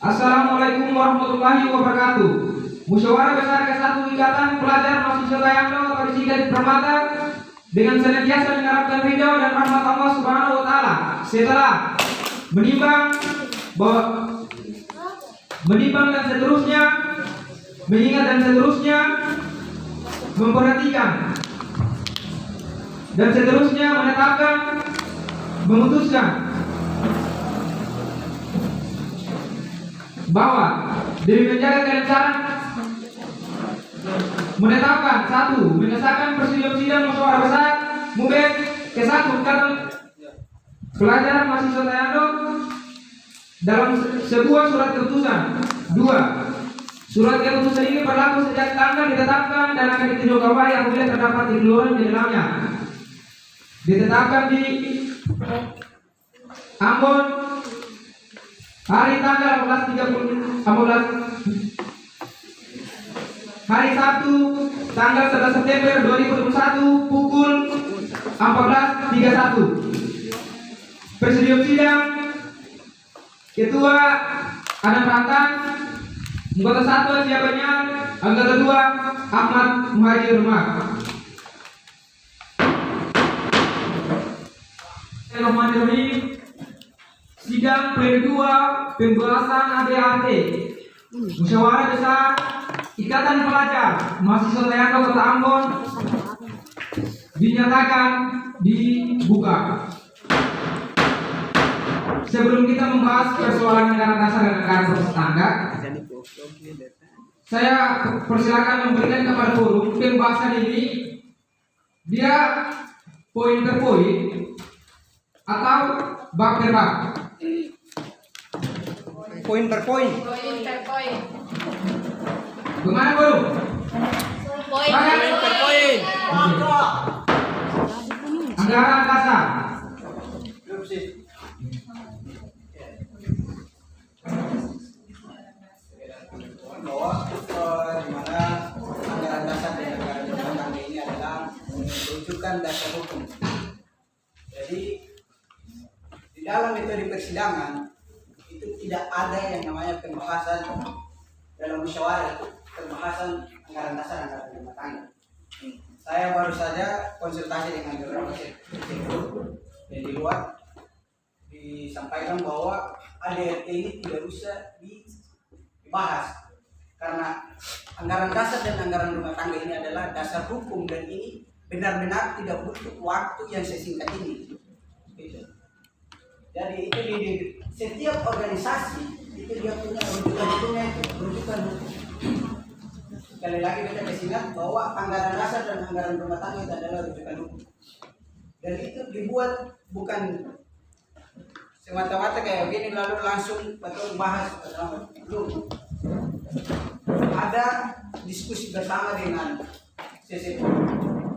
Assalamualaikum warahmatullahi wabarakatuh. Musyawarah Besar ke-1 Ikatan Pelajar Mahasiswa Tayangdo atau disingkat Permata dengan senantiasa mengharapkan ridho dan rahmat Allah Subhanahu wa taala setelah menimbang dan seterusnya mengingat dan seterusnya memperhatikan dan seterusnya menetapkan memutuskan bahwa demi menjaga kelancaran menetapkan satu mengesahkan persetujuan sidang musyawarah besar MUBES ke-1 Ikatan Pelajar Mahasiswa Tayangdo dalam sebuah surat keputusan. 2. Surat keputusan ini berlaku sejak tanggal ditetapkan dan akan ditindaklanjuti apabila terdapat kekeliruan di dalamnya. Ditetapkan di Ambon hari tanggal 15 hari Sabtu tanggal 11 September 2021 pukul 14.31. Presidium sidang Ketua Adam Rantan, Anggota 1 Siapanya, Anggota 2 Ahmad Muhajir Rumah. Bismillahirrahmanirrahim. Sidang Pleno 2 pembahasan ADART Musyawarah Besar Ikatan Pelajar Mahasiswa Tayangdo Kota Ambon dinyatakan dibuka. Sebelum kita membahas persoalan anggaran dasar dan anggaran rumah tangga, saya persilakan memberikan kepada forum pembahasan ini dia poin per poin atau bab per bab. Poin per poin. Bagaimana forum? Poin Per poin. Anggaran dasar. Bahwa di mana anggaran dasar dan anggaran rumah tangga ini adalah rujukan dasar hukum. Jadi di dalam metode persidangan itu tidak ada yang namanya pembahasan dalam musyawarah pembahasan anggaran dasar dan anggaran rumah tangga. Saya baru saja konsultasi dengan beberapa sektor dan di luar disampaikan bahwa ADRT ini tidak usah dibahas karena anggaran dasar dan anggaran rumah tangga ini adalah dasar hukum dan ini benar-benar tidak butuh waktu yang sesingkat ini. Gitu. Jadi itu di setiap organisasi itu dia punya rujukan-rujukannya itu rujukan hukum. Sekali lagi kita ingat bahwa anggaran dasar dan anggaran rumah tangga itu adalah rujukan hukum. Dan itu dibuat bukan semata-mata kayak gini lalu langsung betul bahas belum. Ada diskusi bersama dengan CCP,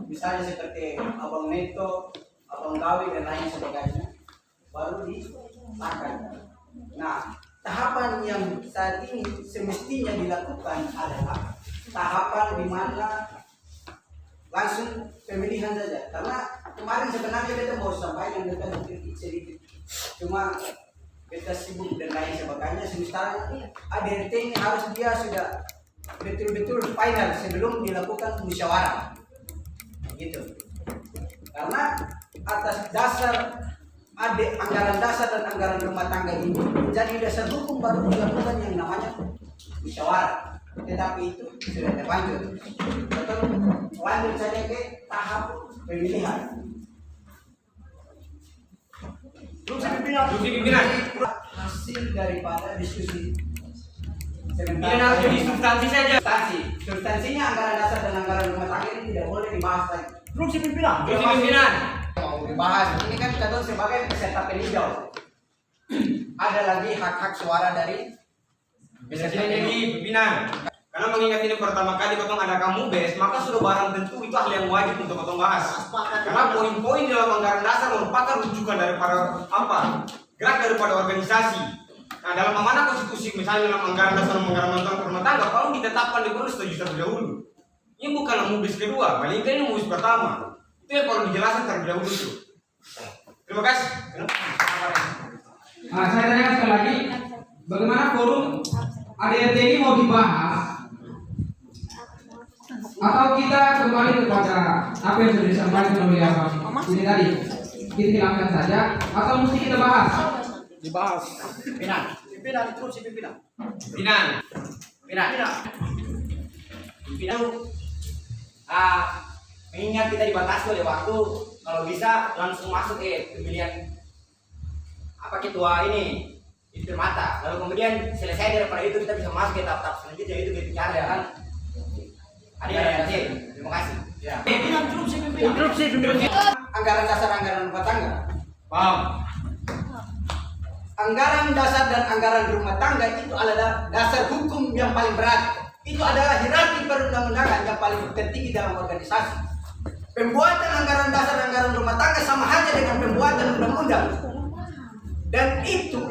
misalnya seperti Abang Neto, Abang Gawi dan lain sebagainya, baru disahkan. Nah, tahapan yang saat ini semestinya dilakukan adalah tahapan di mana langsung pemilihan saja. Karena kemarin sebenarnya kita mau sampaikan kita kritik sedikit, cuma kita sibuk dan lain sebagainya. Sementara ADRT ini harus dia sudah betul-betul final sebelum dilakukan musyawarah, gitu. Karena atas dasar anggaran dasar dan anggaran rumah tangga ini menjadi dasar hukum baru dilakukan yang namanya musyawarah. Tetapi itu sudah terlanjur. Betul, lanjut saja ke tahap pemilihan. Pimpinan hasil daripada diskusi. Ini harus jadi substansi saja. Substansinya anggaran dasar dan anggaran rumah tangga ini tidak boleh dibahas lagi. Pimpinan. Mau dibahas ini kan kita sebagai peserta peninjau. Ada lagi hak-hak suara dari Bisa jadi pimpinan. Karena mengingat ini pertama kali potong ada kamu bes, maka sudah barang tentu itu hal yang wajib untuk potong bahas. Karena poin-poin dalam anggaran dasar merupakan rujukan daripada gerak daripada organisasi. Nah, dalam amanah konstitusi misalnya dalam anggaran dasar anggaran rumah tangga, kalau ditetapkan di perlu setuju terlebih dahulu. Ini bukan MUBES kedua, paling ini MUBES pertama. Itu yang perlu dijelaskan terlebih dahulu itu. Terima kasih. Saya tanyakan sekali lagi, bagaimana forum ADRT ini mau dibahas atau kita kembali kepada apa yang sudah disampaikan oleh Abang ini tadi, kita hilangkan saja atau mesti kita bahas? Dibahas. Pimpinan terus si pimpinan. Pimpinan. Mengingat kita dibatasi oleh waktu, kalau bisa langsung masuk pemilihan ketua ini itu mata. Lalu kemudian selesai daripada itu kita bisa masuk ke tahap selanjutnya, yaitu kita bicara kan. Terima kasih. Ya. Pimpinan interupsi. Anggaran dasar, anggaran rumah tangga. Paham? Anggaran dasar dan anggaran rumah tangga itu adalah dasar hukum yang paling berat. Itu adalah hierarki perundang-undangan yang paling tertinggi dalam organisasi. Pembuatan anggaran dasar dan anggaran rumah tangga sama saja dengan pembuatan undang-undang. Dan itu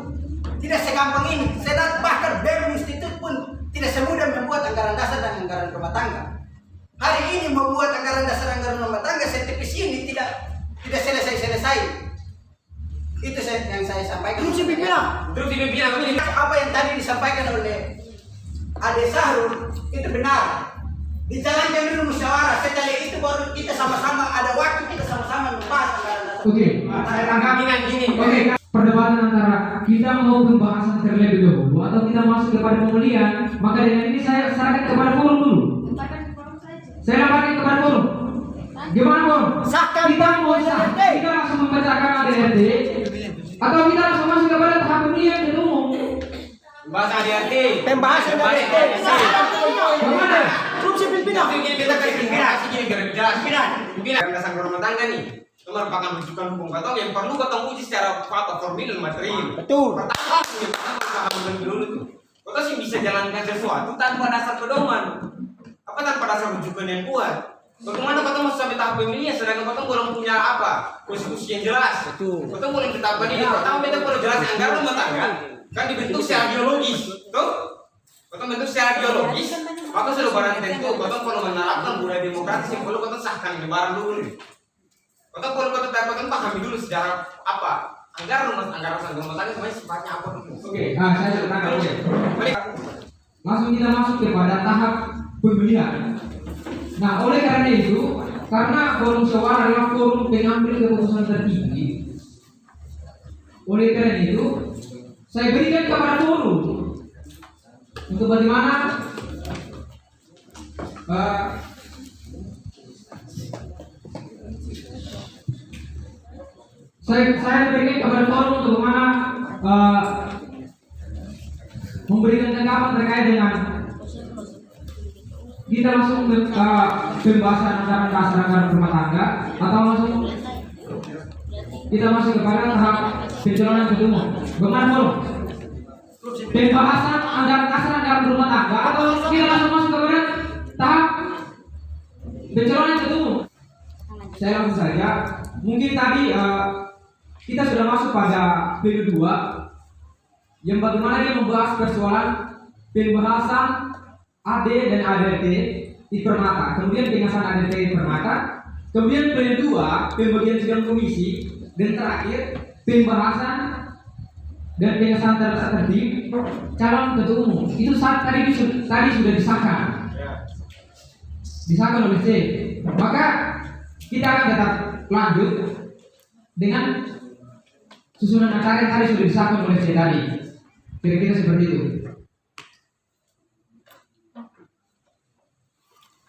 tidak segampang ini. Senat bahkan BEM Institut pun tidak semudah membuat anggaran dasar dan anggaran rumah tangga. Hari ini membuat anggaran dasar dan anggaran rumah tangga setipis ini tidak selesai. Itu yang saya sampaikan. Terus pimpinan. Apa yang tadi disampaikan oleh Ade Sahrul itu benar. Dijalankan dulu musyawarah. Setelah itu baru kita sama-sama ada waktu kita sama-sama membahas anggaran dasar. Oke, saya tangkap gini. Oke, perdebatan antara kita mau pembahasan terlebih dahulu atau kita masuk kepada pemilihan, maka dengan ini saya serahkan kepada forum dulu. Saya laporkan kepada forum. Gimana forum? Kita mau kita langsung membacakan ADRT atau kita langsung masuk kepada tahap pemilihan ketua umum? Bahasa ADRT. Pembahasan ADRT. Bagaimana? Kita kasih informasi gini biar jelas. Pimpinan dasar rumah tangga nih. Itu merupakan rujukan hukum katong yang perlu katong uji secara fakta, formil dan material. Betul. Pertama, yang pertama dulu tuh. Katong sih bisa jalankan sesuatu tanpa dasar pedoman. Apa tanpa dasar rujukan yang kuat? Bagaimana katong mau sampai tahap pemilihan sedangkan katong belum punya konstitusi yang jelas? Betul. Katong boleh tetapkan ini. Pertama kita boleh jelas anggaran rumah tangga kan dibentuk secara biologis, tuh. Katong bentuk secara biologis, maka sudah barang tentu katong perlu menerapkan budaya demokratis yang perlu katong sahkan ini barang dulu. Katong perlu katong pahami dulu sejarah apa anggaran rumah tangga sebenarnya sifatnya apa dulu. Oke, saya sudah tangkap. Langsung kita masuk kepada tahap pemilihan. Nah, oleh karena itu, karena forum musyawarah adalah forum pengambil keputusan tertinggi, oleh karena itu, saya berikan kepada forum untuk bagaimana saya berikan kepada forum untuk bagaimana memberikan tanggapan terkait dengan kita langsung pembahasan anggaran dasar anggaran rumah tangga atau langsung kita masuk kepada tahap pencalonan ketua umum. Bagaimana forum? Pembahasan anggaran dasar anggaran rumah tangga atau kita langsung masuk kepada tahap pencalonan ketua umum? Saya langsung saja. Mungkin tadi kita sudah masuk pada periode 2 yang bagaimana dia membahas persoalan pembahasan AD dan ADRT di Permata, kemudian pengasahan ADRT di Permata, kemudian periode 2 pembagian sidang komisi, dan terakhir pembahasan dan pengasahan tertib calon ketua umum. Itu tadi sudah disahkan oleh C. Maka kita akan tetap lanjut dengan susunan acara yang tadi sudah disahkan oleh C tadi. Kira-kira seperti itu.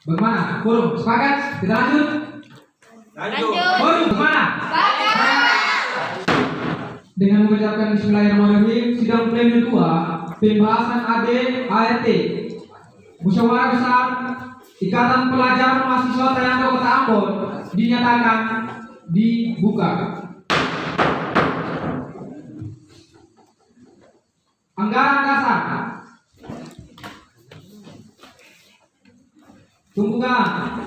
Bagaimana? Forum sepakat? Kita lanjut? Lanjut. Forum bagaimana? Dengan mengucapkan bismillahirrahmanirrahim, sidang pleno 2 pembahasan AD ART musyawarah besar Ikatan Pelajar Mahasiswa Tayando Kota Ambon dinyatakan dibuka. Anggaran dasar tumpukan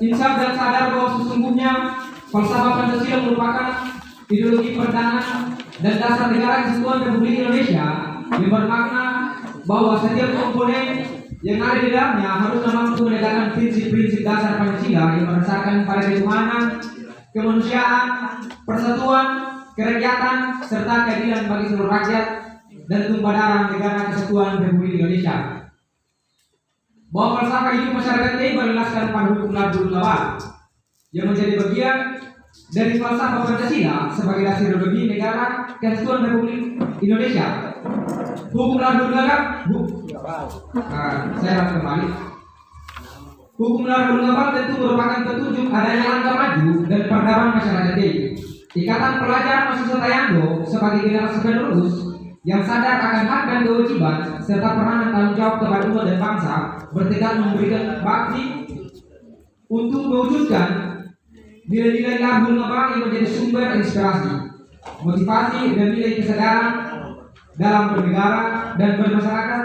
insaf dan sadar bahwa sesungguhnya falsafah Pancasila merupakan ideologi perdana dan dasar negara kesatuan Republik Indonesia yang bermakna bahwa setiap komponen yang ada di dalamnya harus mampu menegakkan prinsip-prinsip dasar Pancasila yang berdasarkan pada ketuhanan, kemanusiaan, persatuan, kerakyatan, serta keadilan bagi seluruh rakyat dan tumpah darah negara kesatuan Republik Indonesia. Bahwa falsafah hidup masyarakat ini berlandaskan pada hukum labul global yang menjadi bagian dari falsafah Pancasila sebagai dasar ideologi negara kesatuan Republik Indonesia. Hukum labul global, saya akan kembali. Hukum labul global tentu merupakan petunjuk adanya langkah maju dan peradaban masyarakat ini. Ikatan Pelajar Mahasiswa Tayando sebagai generasi penerus yang sadar akan hak dan kewajiban serta peranan tanggung jawab kepada umat dan bangsa bertekad memberikan bakti untuk mewujudkan nilai-nilai labul global yang menjadi sumber inspirasi, motivasi dan nilai kesadaran dalam bernegara dan bermasyarakat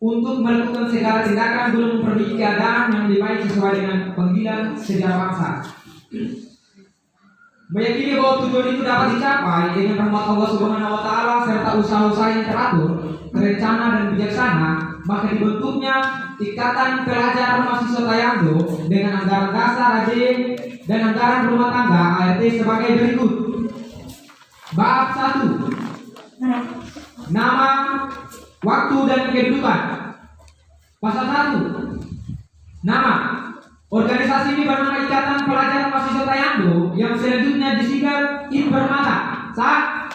untuk melakukan segala tindakan guna memperbaiki keadaan yang lebih baik sesuai dengan panggilan sejarah bangsa. Meyakini bahwa tujuan itu dapat dicapai dengan rahmat Allah Subhanahu wa Ta'ala serta usaha-usaha yang teratur, terencana dan bijaksana, maka dibentuknya Ikatan Pelajar Mahasiswa Tayando dengan anggaran dasar AJ dan anggaran rumah tangga ART sebagai berikut. Bab 1. Nama, waktu dan kedudukan. Pasal 1. Nama. Organisasi ini bernama Ikatan Pelajar Mahasiswa Tayando yang selanjutnya disingkat IPERMATA. Sah?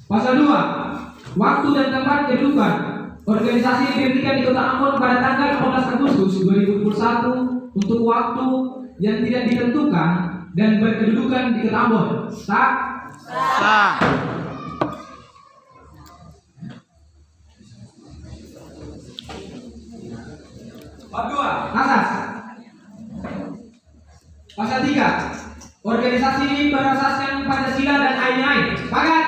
Pasal 2. Waktu dan tempat kedudukan. Organisasi ini didirikan di Kota Ambon pada tanggal 18 Agustus 2021 untuk waktu yang tidak ditentukan dan berkedudukan di Kota Ambon. Sah? Sah. Bab 2. Asas. Pasal 3. Organisasi ini berasaskan Pancasila dan lain-lain. Sepakat?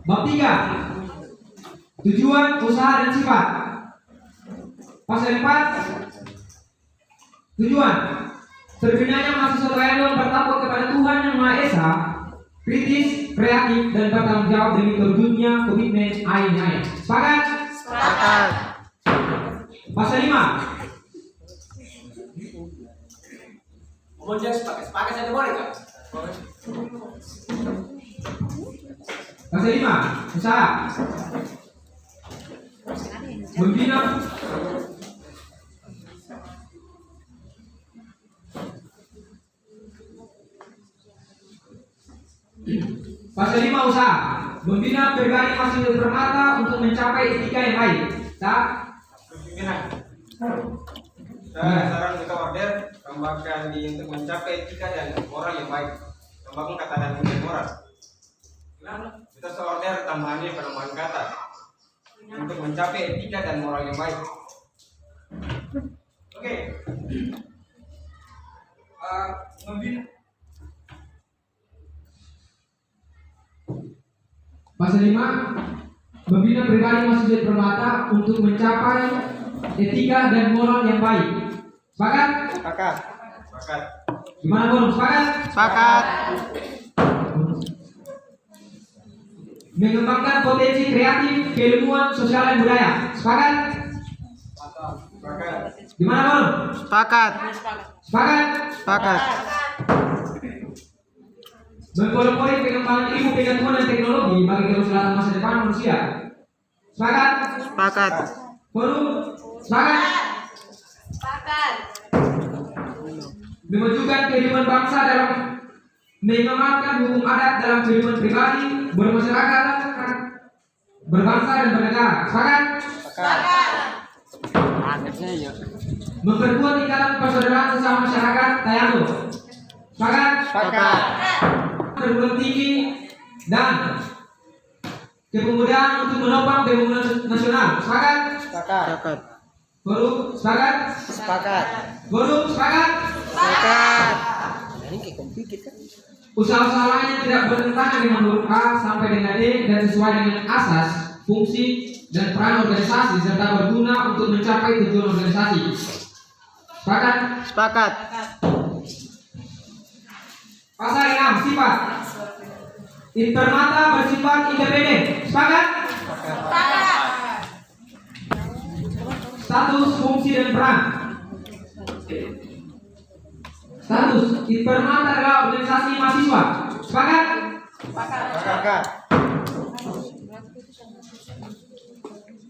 Bab 3. Tujuan, usaha dan sifat. Pasal 4. Tujuan. Terbinanya mahasiswa Tayando bertakwa kepada Tuhan Yang Maha Esa, kritis, kreatif dan bertanggung jawab demi terwujudnya komitmen lain-lain. Sepakat? Sepakat. Pasal 5. Sepakat saja boleh kan? Pasal 5. Usaha. Membina. Pasal 5. Usaha. Membina pribadi mahasiswa bermata untuk mencapai etika yang baik. Tak? Pimpinan. Saya saran kita order tambahkan di untuk mencapai etika dan moral yang baik. Tambahkan kata dan nilai moral. Kita order tambahannya penambahan kata untuk mencapai etika dan moral yang baik. Oke. Membina. Pasal 5. Membina pribadi mahasiswa bermata untuk mencapai etika dan moral yang baik. Sepakat? Sepakat. Sepakat. Gimana Bro? Sepakat? Sepakat. Mengembangkan potensi kreatif, keilmuan, sosial dan budaya. Sepakat? Sepakat. Gimana Bro? Sepakat. Sepakat? Sepakat. Mempelopori pengembangan ilmu pengetahuan dan teknologi bagi kemaslahatan masa depan manusia. Sepakat? Sepakat. Forum? Sepakat? Sepakat. Memajukan kehidupan bangsa dalam mengamalkan hukum adat dalam kehidupan pribadi, bermasyarakat, berbangsa dan bernegara. Sepakat? Sepakat. Memperkuat ikatan persaudaraan sesama masyarakat Tayando. Sepakat? Sepakat. Perguruan tinggi dan kepemudaan untuk menopang pembangunan nasional. Sepakat? Sepakat. Forum? Sepakat? Sepakat. Forum? Sepakat? Sepakat. Usaha-usaha lain yang tidak bertentangan dengan huruf A sampai dengan D dan sesuai dengan asas, fungsi, dan peran organisasi serta berguna untuk mencapai tujuan organisasi. Sepakat? Sepakat. Pasal 6. Sifat. IPERMATA bersifat independen. Sepakat? Sepakat. Status, fungsi, dan peran. Status. IPERMATA adalah mahasiswa. Sepakat? Sepakat.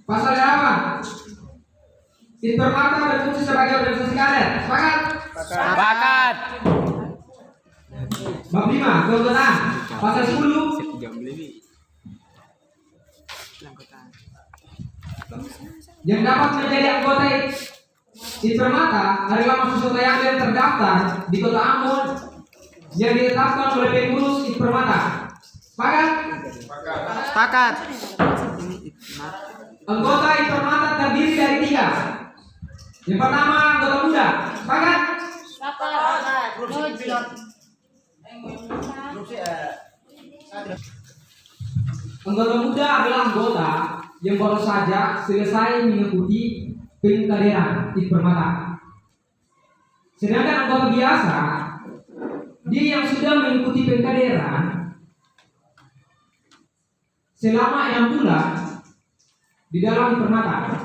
Pasal berapa? Intermata berfungsi sebagai organisasi kader. Sepakat? Sepakat. Bab 5, keanggotaan. Pasal 10. Yang dapat menjadi anggota Intermata adalah mahasiswa yang terdaftar di Kota Ambon yang ditetapkan oleh pengurus Intermata. Sepakat? Sepakat. Anggota Intermata terdiri dari 3. Yang pertama anggota muda. Sepakat? Sepakat. Anggota muda adalah anggota yang baru saja selesai mengikuti pengkaderan Intermata. Sedangkan anggota biasa, dia yang sudah mengikuti pengkaderan selama 6 bulan di dalam Intermata.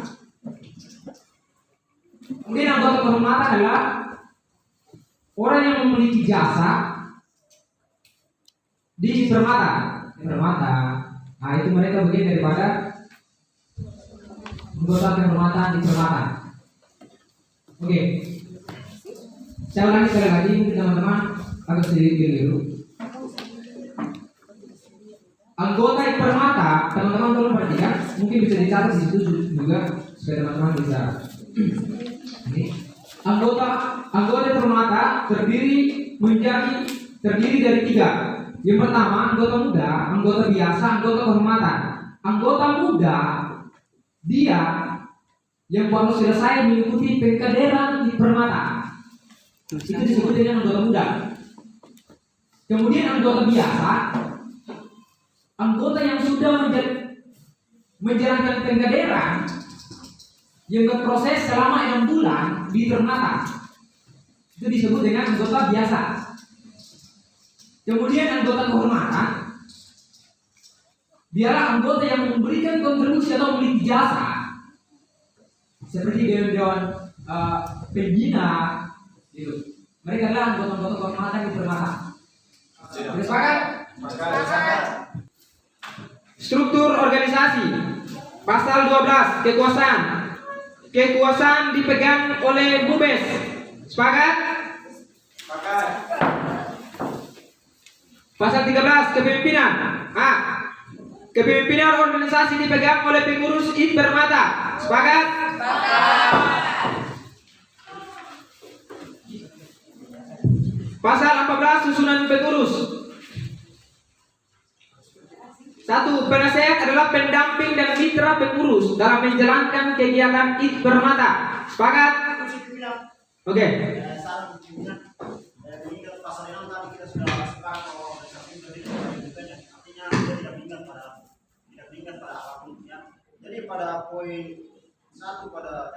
Kemudian anggota kehormatan adalah orang yang memiliki jasa di Intermata. Nah, itu mereka bagian daripada anggota kehormatan di Intermata. Oke. Saya ulangi sekali lagi, mungkin teman-teman agak sedikit keliru. Anggota Intermata, teman-teman tolong perhatikan, mungkin bisa dicatat di situ juga supaya teman-teman bisa. Anggota Intermata terdiri dari 3. Yang pertama anggota muda, anggota biasa, anggota kehormatan. Anggota muda dia yang baru selesai mengikuti pengkaderan di Permata. Itu disebut dengan anggota muda. Kemudian anggota biasa, anggota yang sudah menjalankan pengkaderan yang berproses selama 6 bulan di Permata. Itu disebut dengan anggota biasa. Kemudian anggota kehormatan, dialah anggota yang memberikan kontribusi atau memiliki jasa, seperti dewan pembina, gitu. Mereka adalah anggota-anggota kehormatan di Permata. Sudah sepakat? Sepakat. Struktur organisasi, pasal 12, kekuasaan. Kekuasaan dipegang oleh Mubes. Sepakat? Sepakat. Pasal 13, kepemimpinan. Kepemimpinan organisasi dipegang oleh pengurus Intermata. Sepakat? Pasal 14, susunan pengurus. 1. Penasehat adalah pendamping dan mitra pengurus dalam menjalankan kegiatan Intermata. Sepakat? Oke. Pasal 6 tadi kita sudah sepakat bahwa artinya dia tidak bingkai pada apapun ya. Jadi pada poin 1 pada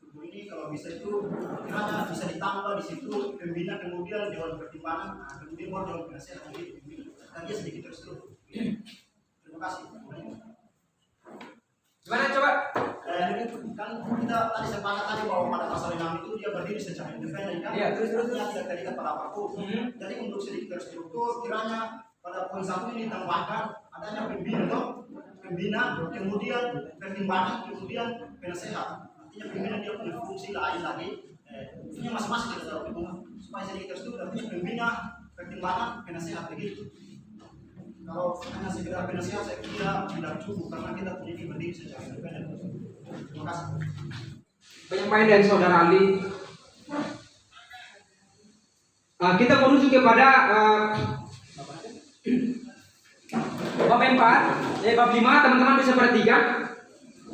tubuh ini kalau bisa itu kiranya bisa ditambah di situ pembina, kemudian dewan pertimbangan, kemudian baru dewan penasehat, jadi pembina. Dia sedikit terstruktur. Terima kasih. Gimana coba? Kan kita tadi sepakat tadi bahwa pada pasal 6 itu dia berdiri secara independen kan? Iya, terus Artinya tidak terikat pada apapun. Jadi untuk sedikit terstruktur, kiranya pada poin 1 ini ditambahkan adanya pembina, kemudian pertimbangan, kemudian penasehat. Artinya pembina dia punya fungsi lain lagi. Ini masing-masing kita tahu supaya sedikit terstruktur. Artinya pembina, pertimbangan, penasehat begitu. Kalau hanya sekedar penasehat saya kira tidak cukup karena kita punya berdiri secara independen. Terima kasih. Penyampaian dari Saudara Ali. Kita menuju kepada bab 4, bab 5, teman-teman bisa perhatikan.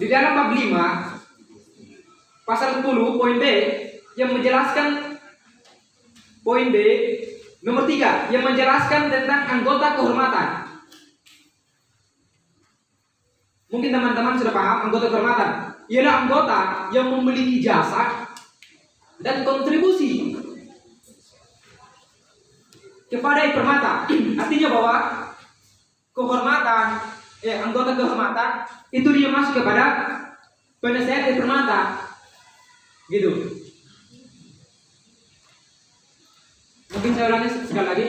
Di dalam bab 5 pasal 10 poin B yang menjelaskan poin B nomor 3 yang menjelaskan tentang anggota kehormatan. Mungkin teman-teman sudah paham anggota kehormatan. Ialah anggota yang memiliki jasa dan kontribusi kepada Permata. Artinya bahwa kehormatan, anggota kehormatan itu dia masuk kepada penasehat Permata, gitu. Mungkin saya ulangi sekali lagi.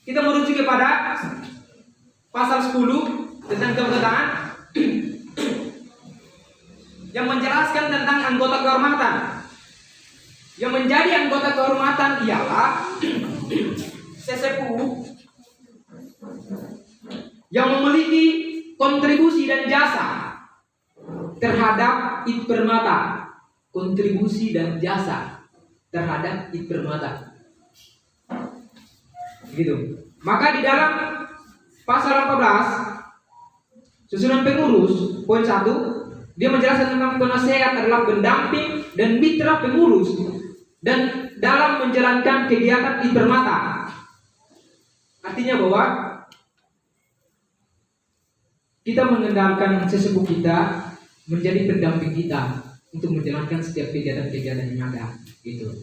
kita merujuk kepada pasal 10 tentang keanggotaan yang menjelaskan tentang anggota kehormatan. Yang menjadi anggota kehormatan ialah sesepuh yang memiliki kontribusi dan jasa terhadap Itpermata. Kontribusi dan jasa terhadap Itpermata. Gitu. Maka di dalam pasal 14 susunan pengurus poin 1 dia menjelaskan tentang penasehat adalah pendamping dan mitra pengurus dan dalam menjalankan kegiatan Itpermata. Artinya bahwa kita mengendalikan sesepuh kita menjadi pendamping kita untuk menjalankan setiap kegiatan-kegiatan yang ada. Gitu.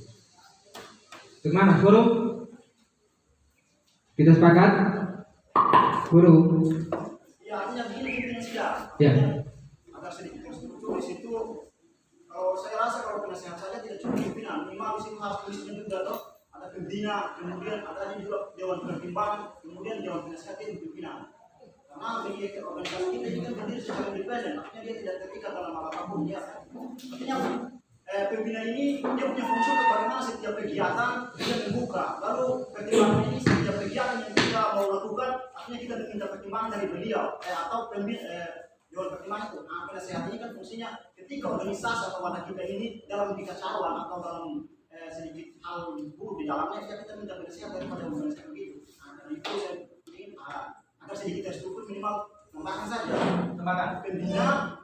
Bagaimana, Guru? Kita sepakat? Guru? Ya, artinya begini pimpinan sidang. Ya. Agar sedikit terstruktur di situ. Kalau saya rasa kalau penasehat saja tidak cukup pimpinan, minimal di situ harus tulisnya juga toh. Ada pembina, kemudian ada juga dewan pertimbangan, kemudian dewan penasehat itu pimpinan. Karena bagi organisasi kita juga berdiri secara independen, artinya dia tidak terikat dalam apapun dia. Artinya pembina ini dia punya fungsi untuk bagaimana setiap kegiatan dia membuka. Lalu pertimbangan ini setiap kegiatan yang kita mau lakukan, artinya kita minta pertimbangan dari beliau atau dewan pertimbangan itu. Nah, penasehat ini kan fungsinya ketika organisasi atau wadah kita ini dalam kekacauan atau dalam sedikit hal buruk di dalamnya, kita minta penasehat daripada organisasi begitu. Nah, dari itu saya ingin agar sedikit terstruktur minimal tambahkan saja. Tambahkan pembina,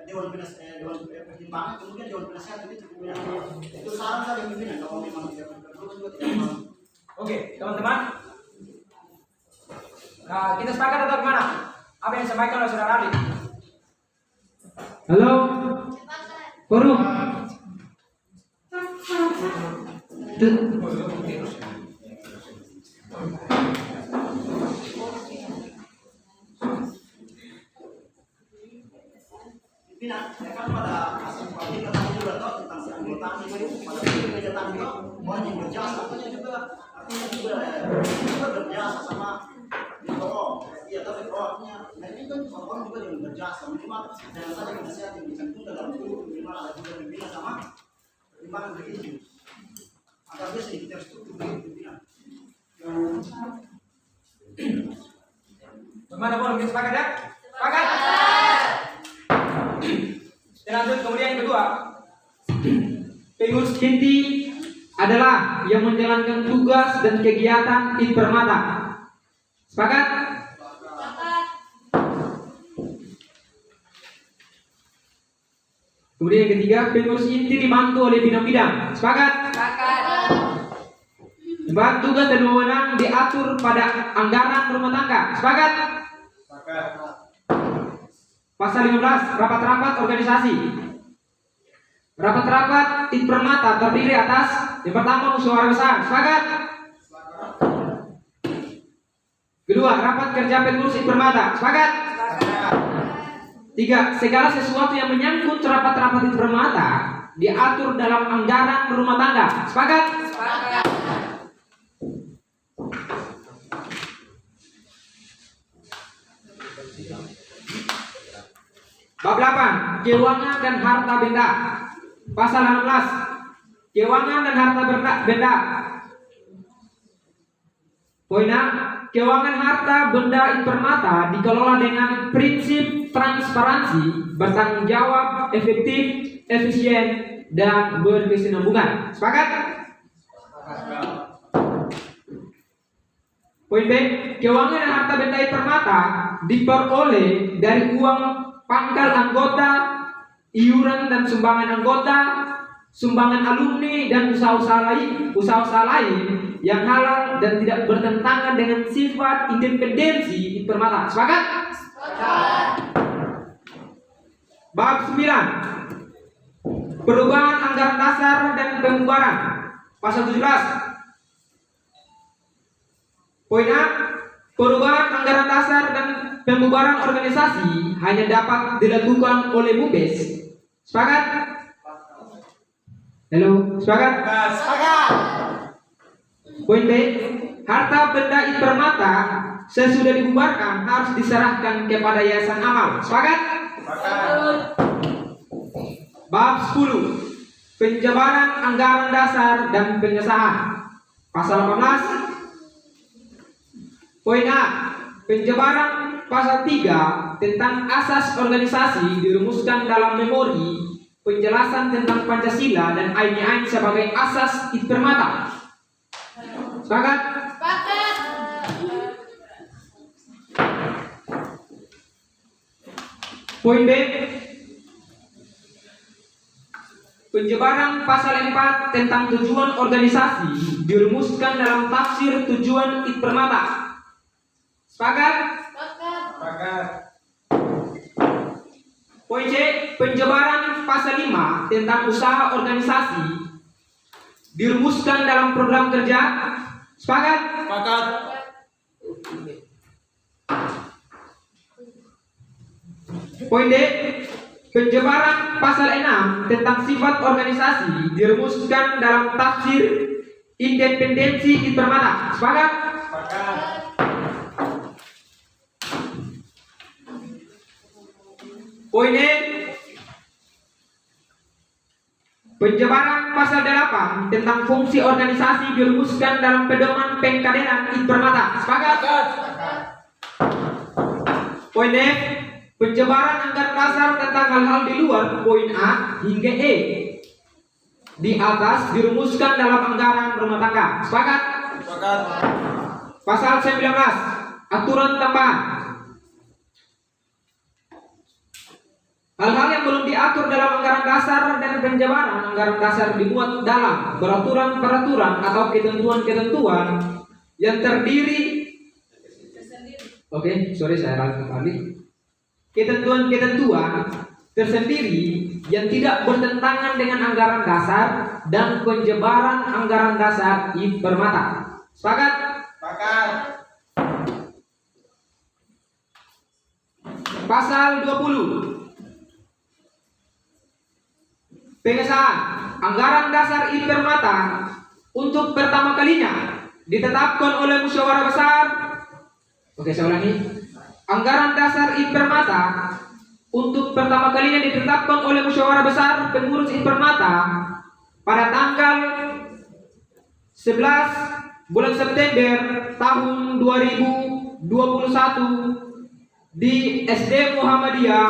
dewan pertimbangan, kemudian dewan penasehat ini cukup banyak. Itu saran saja pimpinan kalau memang tidak perlu juga tidak mau. Oke, teman-teman. Nah, kita sepakat atau gimana? Apa yang disampaikan oleh saudara Ali? Halo? Guru? Pimpinan, ya kan pada asal kita tahu juga tahu tentang si anggota ini pada kegiatan itu orang yang berjasa, artinya juga berjasa sama ditolong. Iya, tapi artinya ini kan orang juga yang berjasa, minimal jangan saja penasehat yang dicantum dalam itu minimal ada juga pimpinan sama pertimbangan begitu. Agar dia sedikit terstruktur pimpinan. Bagaimana Bro? Kita sepakat ya? Sepakat? Dan lanjut kemudian yang kedua, Pengurus inti adalah yang menjalankan tugas dan kegiatan Itpermata. Sepakat? Kemudian yang ketiga, pengurus inti dibantu oleh bidang-bidang. Sepakat? Bahan tugas dan wewenang diatur pada anggaran rumah tangga. Sepakat? Pasal 15, rapat-rapat organisasi. Rapat-rapat Itpermata terdiri atas yang pertama musyawarah besar. Sepakat? Kedua, rapat kerja pengurus Itpermata. Sepakat? Tiga, segala sesuatu yang menyangkut rapat-rapat Itpermata diatur dalam anggaran rumah tangga. Sepakat? Bab 8, keuangan dan harta benda. Pasal 16, keuangan dan harta benda. Poin A, keuangan harta benda Itpermata dikelola dengan prinsip transparansi, bertanggung jawab, efektif, efisien, dan berkesinambungan. Sepakat? Poin B, keuangan dan harta benda Itpermata diperoleh dari uang pangkal anggota, iuran dan sumbangan anggota, sumbangan alumni dan usaha-usaha lain yang halal dan tidak bertentangan dengan sifat independensi Itpermata. Sepakat? Bab 9, perubahan anggaran dasar dan pembubaran. Pasal 17. Poin A, perubahan anggaran dasar dan pembubaran organisasi hanya dapat dilakukan oleh MUBES. Sepakat? Halo, sepakat? sepakat. Poin B, harta benda Permata sesudah dibubarkan harus diserahkan kepada Yayasan Amal. Sepakat? Bab 10. Penjabaran anggaran dasar dan pengesahan. Pasal 18. Poin A. Penjabaran pasal 3 tentang asas organisasi dirumuskan dalam memori penjelasan tentang Pancasila dan Ain sebagai asas Permata. Sepakat? Sepakat. Poin B. Penjabaran pasal 4 tentang tujuan organisasi dirumuskan dalam tafsir tujuan Permata. Sepakat? Sepakat. Poin C. Penjabaran pasal 5 tentang usaha organisasi dirumuskan dalam program kerja. Sepakat? Sepakat. Poin D. Penjabaran pasal 6 tentang sifat organisasi dirumuskan dalam tafsir independensi Permata. Sepakat? Poin E. Penjabaran pasal 8 tentang fungsi organisasi dirumuskan dalam pedoman pengkaderan Permata. Sepakat? Poin F. Penjabaran anggaran dasar tentang hal-hal di luar poin A hingga E di atas dirumuskan dalam anggaran rumah tangga. Sepakat? Pasal 19. Aturan tambahan. Hal-hal yang belum diatur dalam anggaran dasar dan penjabaran anggaran dasar dimuat dalam peraturan-peraturan atau ketentuan-ketentuan yang terdiri. Saya ralat kembali. Ketentuan-ketentuan tersendiri yang tidak bertentangan dengan anggaran dasar dan penjabaran anggaran dasar Permata. Sepakat? Pasal 20. Pengesahan anggaran dasar Permata untuk pertama kalinya ditetapkan oleh musyawarah besar. Saya ulangi. Anggaran dasar Permata untuk pertama kalinya ditetapkan oleh musyawarah besar pengurus Permata pada tanggal 11 bulan September tahun 2021 di SD Muhammadiyah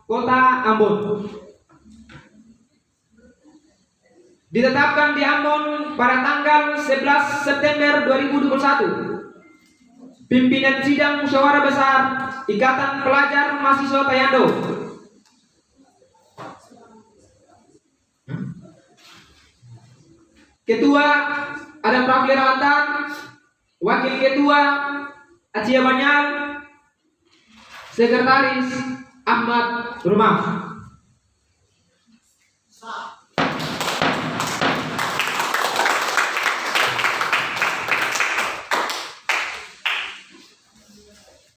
Kota Ambon. Ditetapkan di Ambon pada tanggal 11 September 2021. Pimpinan sidang musyawarah besar Ikatan Pelajar Mahasiswa Tayando. Ketua Adam Rafli Rawantan, Wakil Ketua Acia Banyal, Sekretaris Ahmad Rumah.